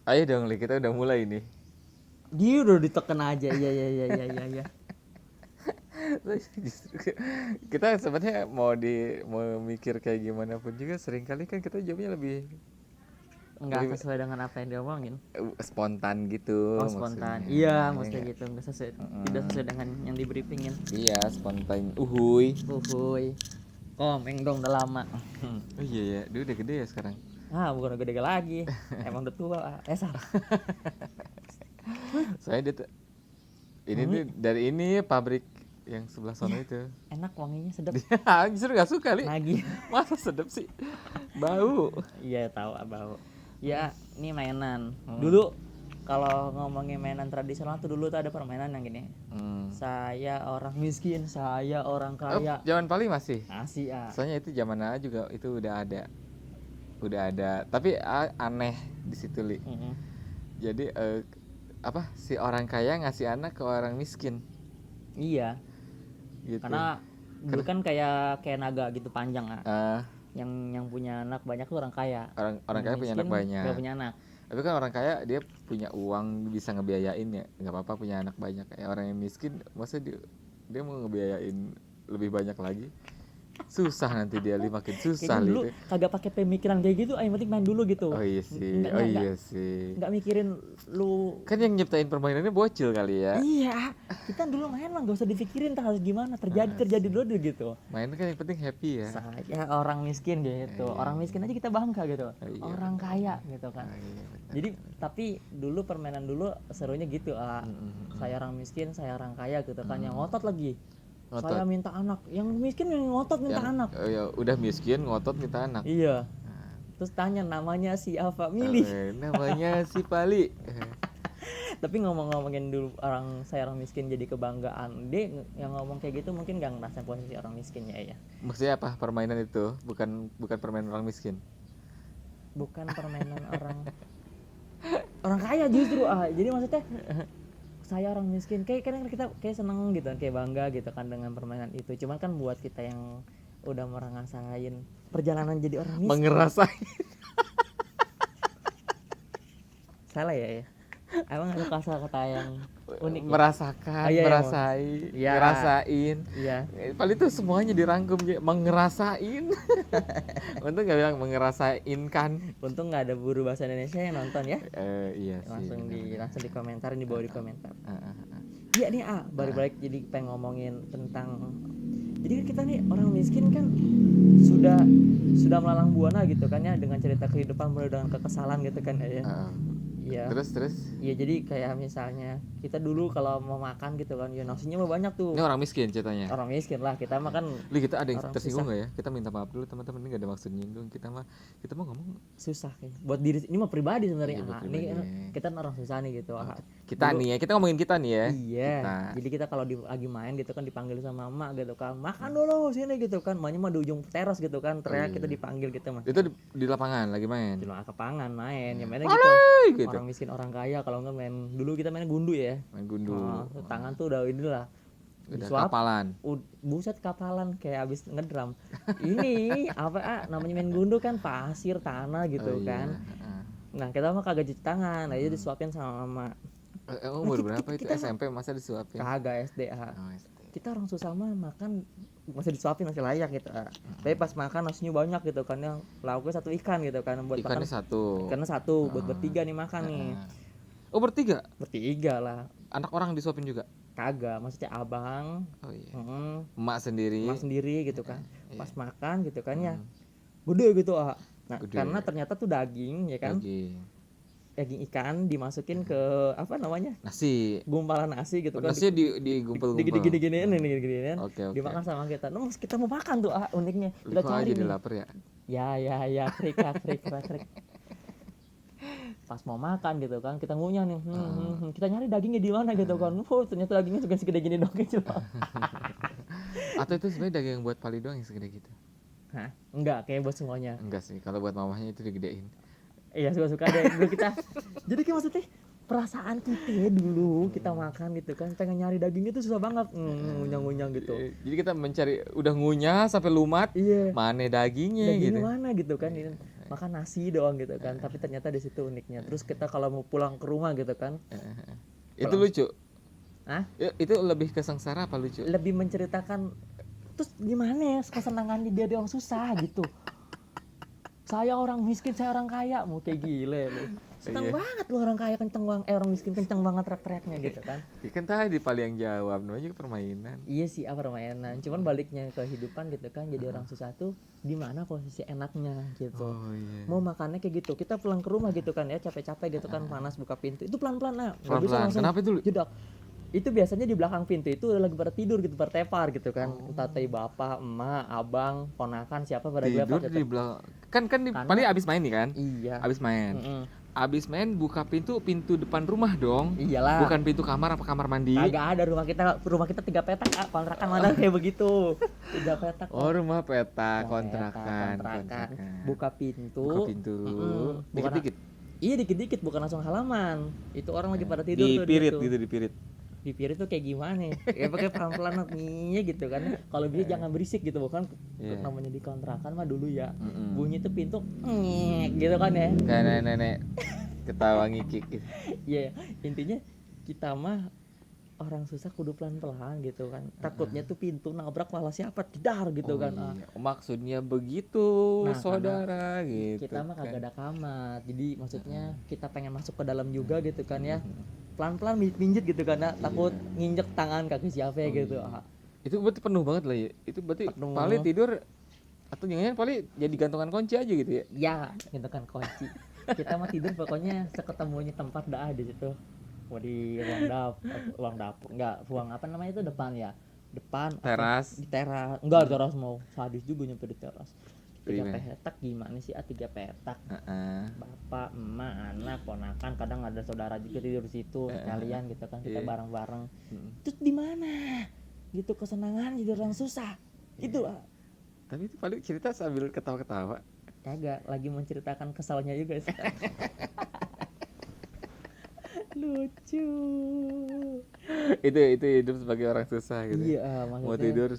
Ayo dong, Li, kita udah mulai nih. Dia udah ditekan aja. Iya. Justru kita sebenarnya mau mikir kayak gimana pun juga seringkali kan kita jawabnya lebih Enggak sesuai dengan apa yang diomongin. spontan gitu Oh, maksudnya. spontan. Iya, Ya maksudnya nggak? gitu. Enggak sesuai, tidak sesuai dengan yang di briefingin. Iya, spontan. Uhuy. Uhuy. Komeng dong udah lama. Oh iya ya, dia udah gede ya sekarang. Bukan udah gede lagi. Emang udah tua. Salah. Saya dia ini tuh dari ini pabrik yang sebelah sana itu. Enak wanginya sedap. Dia justru gak suka Li. Lagi. Masa sedap sih? Bau. Iya, tahu bau. Ya, ini mainan. Dulu kalau ngomongin mainan tradisional tuh dulu tuh ada permainan yang gini. Saya orang miskin, saya orang kaya. Zaman Pali masih. Masih ya. Soalnya itu zaman A juga itu udah ada. Tapi aneh di situ Li. Jadi si orang kaya ngasih anak ke orang miskin. Iya. Gitu. Karena dulu kan kayak naga gitu panjang Ah. Yang punya anak banyak tuh orang kaya. Orang kaya punya anak banyak. Gak punya anak. Tapi kan orang kaya dia punya uang bisa ngebiayain ya, nggak apa-apa punya anak banyak. Kayak orang yang miskin, masa dia mau ngebiayain lebih banyak lagi? Susah nanti dia makin susah. Kayaknya dulu kagak pakai pemikiran kayak gitu, yang penting main dulu gitu. Oh iya sih. Nggak mikirin lu. Kan yang nyiptain permainannya bocil kali ya. Iya, kita dulu main lah nggak usah dipikirin tak harus gimana, terjadi dulu gitu. Main kan yang penting happy ya. Saya orang miskin gitu, orang miskin aja kita bangga gitu, orang kaya gitu kan. Jadi tapi dulu permainan dulu serunya gitu saya orang miskin, saya orang kaya gitu kan, yang ngotot lagi. Saya minta anak, yang miskin yang ngotot minta anak. Ya udah miskin ngotot minta anak. Iya. Terus tanya namanya siapa, milih. Namanya si Pali. Tapi ngomongin dulu saya orang miskin jadi kebanggaan. Dia yang ngomong kayak gitu mungkin gak ngerasain posisi orang miskinnya ya. Maksudnya apa permainan itu? Bukan permainan orang miskin. Bukan permainan orang kaya justru jadi maksudnya saya orang miskin kayak kadang kita kayak seneng gitu kayak bangga gitu kan dengan permainan itu. Cuman kan buat kita yang udah ngerasain perjalanan jadi orang miskin. Ngerasain. Salah ya. Emang ada kata-kata yang unik ya? Merasakan, merasai, ngerasain. Iya. Paling itu semuanya dirangkum ya, mengerasain. Untung nggak bilang mengerasainkan. Untung nggak ada guru bahasa Indonesia yang nonton ya. Iya sih. Langsung di komentar, di bawah di komentar. Iya nih balik jadi pengen ngomongin tentang. Jadi kan kita nih orang miskin kan sudah melalang buana gitu kan ya dengan cerita kehidupan mulai dengan kekesalan gitu kan ya. Iya. Terus? Iya jadi kayak misalnya kita dulu kalau mau makan gitu kan, ya nasinya mah banyak tuh. Ini orang miskin ceritanya. Orang miskin lah kita mah kan. Kita ada yang tersinggung nggak ya? Kita minta maaf dulu teman-teman, ini nggak ada maksud nyinggung. Kita mah ngomong susah kayak. Buat diri ini mah pribadi sebenarnya. Ini kita orang susah nih gitu. Kita dulu, nih ya, kita ngomongin kita nih ya. Iya. Jadi kita kalau lagi main gitu kan dipanggil sama emak gitu kan, makan dulu sini gitu kan. Emaknya mah di ujung teras gitu kan, teriak kita dipanggil gitu mah. Itu di lapangan lagi main. Di lapangan main, ya mainnya gitu. Orang miskin orang kaya kalau nggak main dulu kita main gundu ya. Main gundu. Tangan tuh udah inilah. Udah kapalan. Buset kapalan kayak abis ngedram. Ini apa namanya main gundu kan pasir tanah gitu kan. Nah kita mah kagak cuci tangan, aja disuapin sama mama. Umur berapa itu SMP masa disuapin? Kagak SD. Kita orang susah mah makan masih disuapin masih layak gitu. Tapi pas makan nasinya banyak gitu kan, yang lauknya satu ikan gitu kan, buat ikannya makan. Ikannya satu buat bertiga nih makan nih. Oh bertiga? Bertiga lah. Anak orang disuapin juga? Kagak, maksudnya abang. Oh iya. Emak sendiri gitu kan. Pas makan gitu kan ya. Gede gitu Nah gede. Karena ternyata tuh daging ya kan. Daging ikan dimasukin ke apa namanya? Nasi. Gumpalan nasi gitu kan. Nasi digumpal-gumpal. Digini-giniin. Oke. Dimakan sama kita. Nah, kita mau makan tuh uniknya. Kita cari jadi lapar ya. Ya, krik. Pas mau makan gitu kan, kita ngunyah nih. Kita nyari dagingnya di mana gitu kan. Ternyata dagingnya juga segede gini dong gitu. Atau itu sebenarnya daging yang buat Pali doang yang segede gitu? Hah? Enggak, kayak buat semuanya. Enggak sih, kalau buat mamahnya itu digedein. Iya, suka-suka deh dulu kita. Jadi kayak maksudnya perasaan kita dulu kita makan gitu kan, pengen nyari dagingnya tuh susah banget, ngunyah-ngunyah gitu. Jadi kita mencari udah ngunyah sampai lumat, mana dagingnya gitu. Mana gitu kan. makan nasi doang gitu kan, tapi ternyata di situ uniknya. Terus kita kalau mau pulang ke rumah gitu kan, Itu lucu. ah Itu lebih ke sengsara apa lucu? lebih menceritakan terus gimana ya kesenangannya dia orang susah gitu. Saya orang miskin, saya orang kaya, mau kayak gile lu. Seneng Iya. banget lu orang kaya kenceng banget, orang miskin kenceng banget teriak-teriaknya gitu kan. Ya kan tadi paling yang jawab, namanya juga permainan. Iya sih, permainan. Cuman baliknya ke kehidupan gitu kan, jadi orang susah tuh di mana posisi enaknya gitu. Oh iya. Mau makannya kayak gitu, kita pulang ke rumah gitu kan ya, capek-capek gitu kan, panas buka pintu, itu pelan-pelan nah, nggak bisa Pelan-pelan. langsung Kenapa itu? jedak. Itu biasanya di belakang pintu itu udah lagi pada tidur gitu, bertepar gitu kan, entah teh bapak, emak, abang, ponakan siapa pada Tidur gelap di gitu. belakang. Kan Karena- paling abis main nih kan? Iya. Abis main. Mm-mm. Abis main buka pintu depan rumah dong. Iyalah. Bukan pintu kamar apa kamar mandi. Kagak ada, rumah kita 3 petak, kontrakan mana kayak begitu. 3 petak. Oh, rumah Rumah peta, petak, kontrakan. Buka pintu. Buka pintu. Mm-mm. Dikit-dikit. Iya, dikit-dikit, bukan langsung halaman. Itu orang lagi pada tidur tuh Dipirit di situ. gitu, dipirit. Dipirit tuh kayak gimana ya, pakai pelan-pelan nih gitu kan, kalau bisa jangan berisik gitu, bukan Iya. namanya di kontrakan mah dulu ya, Mm-mm. bunyi tuh pintu gitu kan ya. Kayak nenek-nenek ketawa ngikik gitu. Iya, intinya kita mah orang susah kudu pelan-pelan gitu kan, takutnya tuh pintu nabrak malah siapa jedar gitu kan. Iya. Maksudnya begitu, Nah, saudara gitu. Kita mah kan. kagak ada kamar, jadi maksudnya kita pengen masuk ke dalam juga gitu kan ya, pelan-pelan minjet gitu kan ya, takut nginjek tangan kaki siapa ya gitu. Itu berarti penuh banget lah ya. Itu berarti Penuh. paling tidur atau jangan-jangan paling jadi gantungan kunci aja gitu ya. Ya gitu kan kunci. Kita mah tidur pokoknya seketemunya tempat dah di situ. Mau di ruang dapur enggak, ruang apa namanya itu, depan ya, depan Teras. di teras enggak, di teras mau sadis juga nyampe di teras. 3 Gimana? petak gimana sih, 3 petak, Heeh. bapak, emak, anak, ponakan, kadang ada saudara juga tidur di situ sekalian gitu kan, kita Iya. bareng-bareng. Mm. Terus di mana gitu kesenangan jadi orang susah gitu. Tapi itu paling cerita sambil ketawa-ketawa. Kagak, lagi menceritakan kesalnya juga sih. Lucu. itu hidup sebagai orang susah gitu. Iya, Mau maksudnya tidur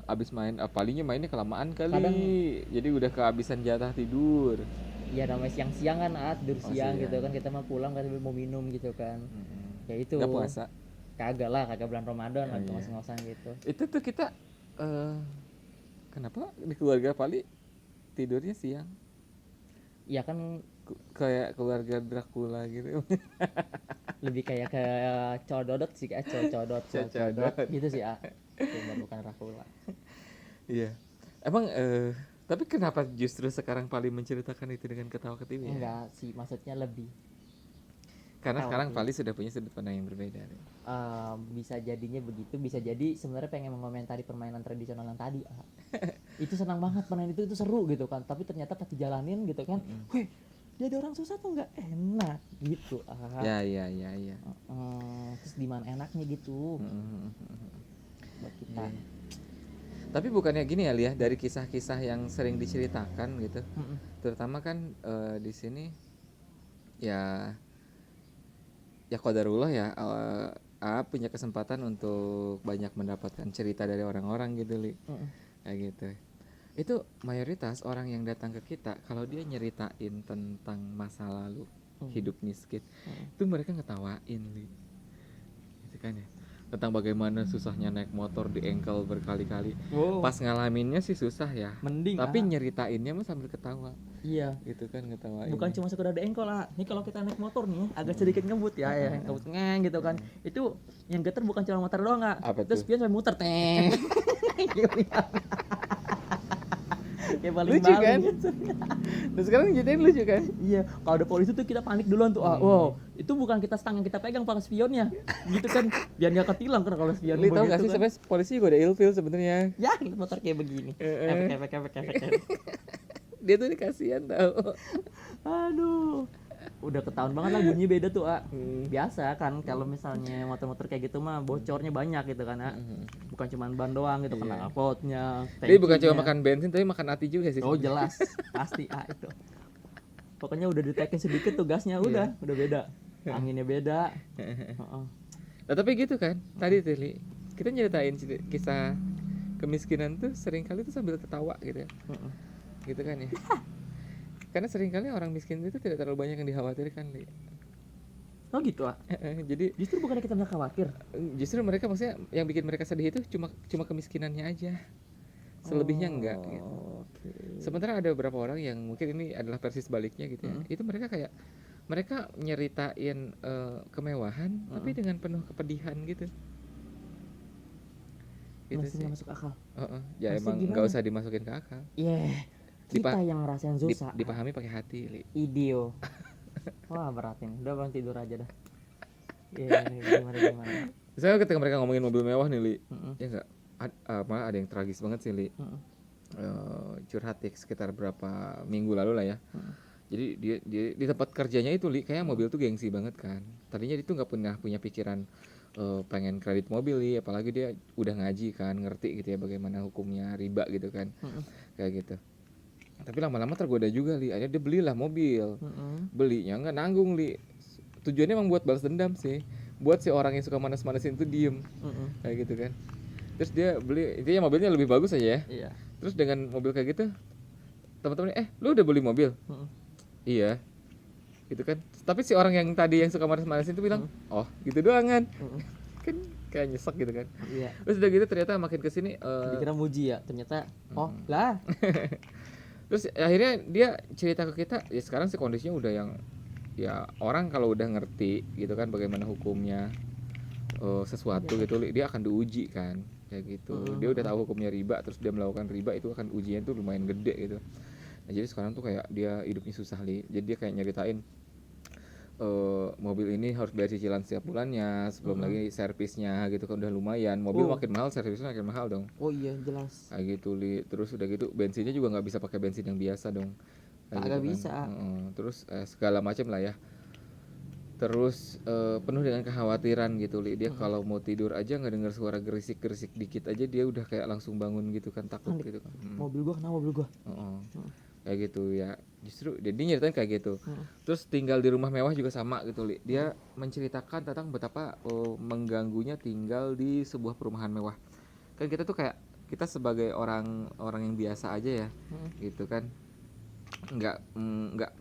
abis main, palingnya mainnya kelamaan kali. Kadang- Jadi udah kehabisan jatah tidur. ya namanya siang-siang kan, tidur Oh, siang siang. gitu kan, kita mah pulang kan mau minum gitu kan. Ya itu. Nggak puasa. Kagak lah, kagak bulan Ramadan Oh, lah, iya. ngos-ngosan gitu. Itu tuh kita kenapa di keluarga Pali tidurnya siang? Ya kan Kayak keluarga Dracula gitu. lebih kayak ke cododot sih, kayak codot Codot. gitu sih, Cuma bukan Rakula. Iya. Emang tapi kenapa justru sekarang Pali menceritakan itu dengan ketawa ketiwi ya? Enggak sih, maksudnya lebih Karena ketawa sekarang ketiwi. Pali sudah punya sudut pandang yang berbeda. Nih. Bisa jadinya begitu, bisa jadi sebenarnya pengen mengomentari permainan tradisional yang tadi. Itu senang banget permainan itu seru gitu kan, tapi ternyata pas dijalanin gitu kan, weh, jadi orang susah tuh nggak enak gitu. Ya. Terus di mana enaknya gitu buat kita. Iya. Tapi bukannya gini ya Lia, dari kisah-kisah yang sering diceritakan gitu, terutama kan di sini ya qadarullah ya, punya kesempatan untuk banyak mendapatkan cerita dari orang-orang gitu Li, kayak gitu. Itu mayoritas orang yang datang ke kita kalau dia nyeritain tentang masa lalu hidup miskin, itu mereka ngetawain Li, gitu kan ya, tentang bagaimana susahnya naik motor di engkel berkali-kali. Wow. Pas ngalaminnya sih susah ya, Mending tapi nyeritainnya mah sambil ketawa iya, gitu kan, ngetawain. bukan cuma sekedar ada engkol Ini kalau kita naik motor nih agak sedikit ngebut ya, ngebut ngeng gitu kan. Itu yang getar bukan cuma motor doang Apa terus tuh? spion sampai muter teng. Kayak paling Lucu kan? gitu. Terus sekarang jadiin lucu kan? Iya, kalau ada polisi tuh kita panik duluan tuh. Wow, itu bukan kita stang yang kita pegang, para spionnya. Gitu kan, biar nggak ketilang kan kalau spion. Li tau gak begitu sih kan. sebenarnya polisi juga ada ilfil sebenarnya. Ya, motor kayak begini. Efek. Dia tuh kasihan tau. Aduh. Udah ketahuan banget lah bunyi beda tuh, Biasa kan kalau misalnya motor-motor kayak gitu mah bocornya banyak gitu kan, Bukan cuma ban doang gitu, kena knalpotnya. Dia bukan cuma makan bensin tapi makan hati juga sih. Oh jelas, pasti itu. Pokoknya udah ditekin sedikit tuh gasnya udah beda. Anginnya beda. Nah, tapi gitu kan, tadi tuh Li, kita nyeritain kisah kemiskinan tuh sering kali tuh sambil ketawa gitu ya. Gitu kan ya. karena seringkali orang miskin itu tidak terlalu banyak yang dikhawatirkan, Li. Oh gitu ah. Jadi Justru bukannya kita nggak khawatir. justru mereka maksudnya yang bikin mereka sedih itu cuma kemiskinannya aja. Selebihnya enggak gitu. Oke. Sementara ada beberapa orang yang mungkin ini adalah versi sebaliknya gitu ya. Itu mereka kayak mereka nyeritain kemewahan tapi dengan penuh kepedihan gitu. Itu Masih sih. nggak masuk akal. Ya Masih emang gimana? nggak usah dimasukin ke akal. Kita yang ngerasain susah. Dipahami pakai hati, Li. Idio. Wah berat ini. Udah bang tidur aja dah. Iya gimana. Misalnya ketika mereka ngomongin mobil mewah nih, Li. Mm-mm. Ya enggak? Malah ada yang tragis banget sih, Li. Mm-mm. Curhat ya, sekitar berapa minggu lalu lah ya. Jadi dia di tempat kerjanya itu, Li, kayak mobil tuh gengsi banget kan. Tadinya dia tuh nggak pernah punya pikiran pengen kredit mobil, Li, apalagi dia udah ngaji kan, ngerti gitu ya bagaimana hukumnya riba gitu kan. Kayak gitu. Tapi lama-lama tergoda juga, Li. Akhirnya dia belilah mobil. Belinya nggak nanggung, Li. Tujuannya emang buat balas dendam sih. Buat si orang yang suka manas-manasin itu diem. Kayak gitu kan. Terus dia beli, intinya mobilnya lebih bagus aja ya. Iya. Terus dengan mobil kayak gitu, teman-temannya, lu udah beli mobil? Iya. Gitu kan. Tapi si orang yang tadi yang suka manas-manasin itu bilang, oh gitu doang kan. Kan kayak nyesek gitu kan. Iya. Terus udah gitu ternyata makin kesini Dikira muji ya, ternyata oh lah. terus akhirnya dia cerita ke kita, ya sekarang sih kondisinya udah yang ya orang kalau udah ngerti gitu kan bagaimana hukumnya sesuatu gitu, dia akan diuji kan kayak gitu. Dia udah tahu hukumnya riba, terus dia melakukan riba itu akan ujian tuh lumayan gede gitu. Nah jadi sekarang tuh kayak dia hidupnya susah, Li. Jadi dia kayak nyeritain mobil ini harus bayar cicilan setiap bulannya, sebelum lagi servisnya gitu kan udah lumayan. Mobil makin mahal, servisnya makin mahal dong. Oh iya jelas. Kayak gitu, Li. Terus udah gitu bensinnya juga nggak bisa pakai bensin yang biasa dong. Kagak gitu bisa. Terus segala macam lah ya. Terus penuh dengan kekhawatiran gitu, Li. Dia kalau mau tidur aja nggak dengar suara gerisik-gerisik dikit aja dia udah kayak langsung bangun gitu kan, takut gitu kan. Mobil gua kenapa mobil gua? Kayak gitu ya. Justru dia nyeritain kayak gitu. Terus tinggal di rumah mewah juga sama gitu, Li. Dia menceritakan tentang betapa mengganggunya tinggal di sebuah perumahan mewah. Kan kita tuh kayak kita sebagai orang yang biasa aja ya, gitu kan. Nggak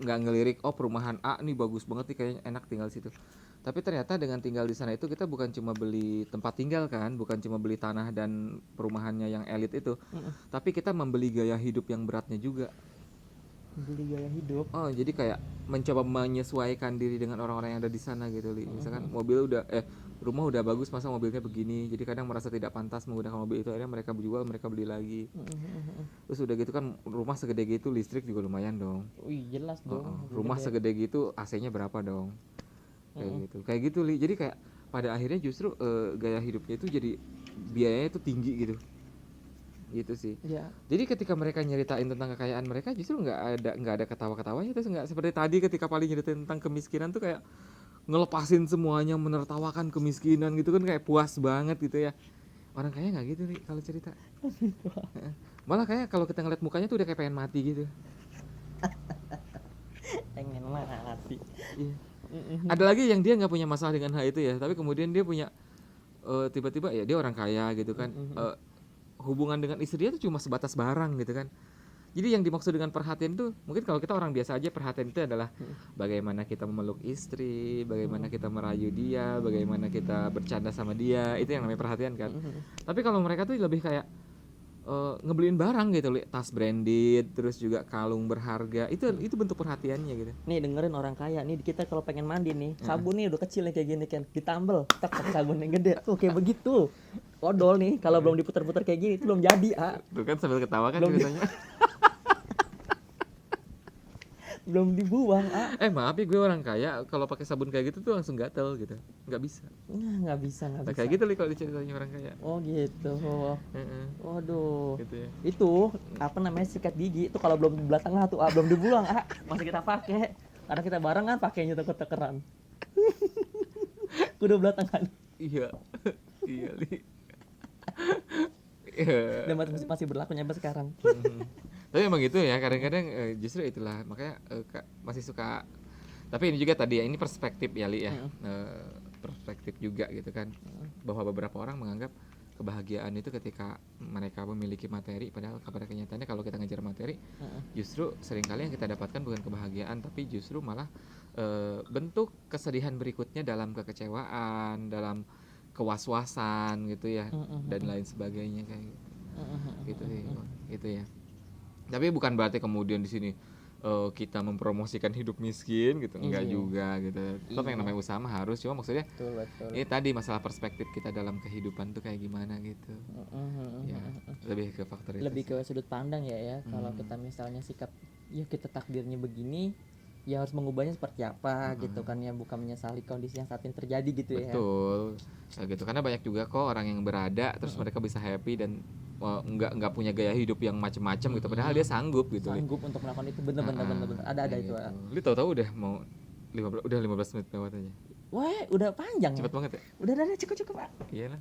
ngelirik perumahan A nih bagus banget nih, kayaknya enak tinggal di situ. Tapi ternyata dengan tinggal di sana itu kita bukan cuma beli tempat tinggal kan, bukan cuma beli tanah dan perumahannya yang elit itu, tapi kita membeli gaya hidup yang beratnya juga. Beli gaya hidup. Jadi kayak mencoba menyesuaikan diri dengan orang-orang yang ada di sana gitu, Li. Misalkan rumah udah bagus, masa mobilnya begini. Jadi kadang merasa tidak pantas menggunakan mobil itu, akhirnya mereka jual, mereka beli lagi. Terus udah gitu kan rumah segede gitu listrik juga lumayan dong. Wih jelas dong. Rumah segede gitu AC-nya berapa dong? Kayak gitu, Li. Jadi kayak pada akhirnya justru gaya hidupnya itu jadi biayanya itu tinggi gitu sih. Ya. Jadi ketika mereka nyeritain tentang kekayaan mereka justru nggak ada ketawa-ketawanya, terus nggak seperti tadi ketika paling nyeritain tentang kemiskinan tuh kayak ngelepasin semuanya, menertawakan kemiskinan gitu kan, kayak puas banget gitu ya. Orang kaya nggak gitu nih kalau cerita. Malah kayak kalau kita ngeliat mukanya tuh udah kayak pengen mati gitu. Pengen mati. Iya. Ada lagi yang dia nggak punya masalah dengan hal itu ya, tapi kemudian dia punya tiba-tiba ya dia orang kaya gitu kan. Hubungan dengan istrinya tuh cuma sebatas barang gitu kan. Jadi yang dimaksud dengan perhatian itu mungkin kalau kita orang biasa aja, perhatian itu adalah bagaimana kita memeluk istri, bagaimana kita merayu dia, bagaimana kita bercanda sama dia, itu yang namanya perhatian kan. Tapi kalau mereka tuh lebih kayak ngebeliin barang gitu, tas branded, terus juga kalung berharga, itu bentuk perhatiannya gitu. Nih dengerin orang kaya nih, kita kalau pengen mandi nih, sabun nih udah kecil nih kayak gini kan, ditambel, tak sabun yang gede, tuh kayak begitu. Odol nih, kalau belum diputar-putar kayak gini, itu belum jadi, Tuh kan sambil ketawa kan ceritanya. Belum dibuang, Maaf ya, gue orang kaya, kalau pakai sabun kayak gitu tuh langsung gatel gitu, nggak bisa. Nggak bisa. Kayak gitu kalau diceritanya orang kaya. Oh gitu. Waduh. Gitu ya. Itu apa namanya, sikat gigi itu kalau belum di belah tengah tuh, belum dibuang, masih kita pakai. Karena kita bareng kan pakainya teker-tekeran. Udah belah tengah. Iya, Li. Dan masih berlaku sampai sekarang. Tapi emang gitu ya, kadang-kadang justru itulah makanya masih suka. Tapi ini juga tadi ya, ini perspektif ya, Li ya. Perspektif juga gitu kan, bahwa beberapa orang menganggap kebahagiaan itu ketika mereka memiliki materi, padahal pada kenyataannya kalau kita ngejar materi justru seringkali yang kita dapatkan bukan kebahagiaan, tapi justru malah bentuk kesedihan berikutnya dalam kekecewaan, dalam kewaswasan gitu ya, dan lain sebagainya kayak gitu sih, gitu ya. Tapi bukan berarti kemudian di sini kita mempromosikan hidup miskin gitu, enggak Iya. juga gitu. Tetap yang namanya usaha mah harus, cuma maksudnya Betul. ini tadi masalah perspektif kita dalam kehidupan tuh kayak gimana gitu. Ya, lebih ke faktor itu. Lebih ke sudut pandang ya. Kalau kita misalnya sikap ya kita takdirnya begini, ya harus mengubahnya seperti apa gitu kan ya, bukan menyesali kondisi yang saat ini terjadi gitu ya. Betul. Kayak gitu, karena banyak juga kok orang yang berada terus mereka bisa happy dan nggak punya gaya hidup yang macem-macem gitu, padahal dia sanggup gitu. Sanggup untuk melakukan itu, bener. Ada Kayak itu. gitu. Lu tahu-tahu udah mau 15 menit lewat aja. Wah, udah panjang. Cepet banget ya? Udah cukup Pak. Iya lah.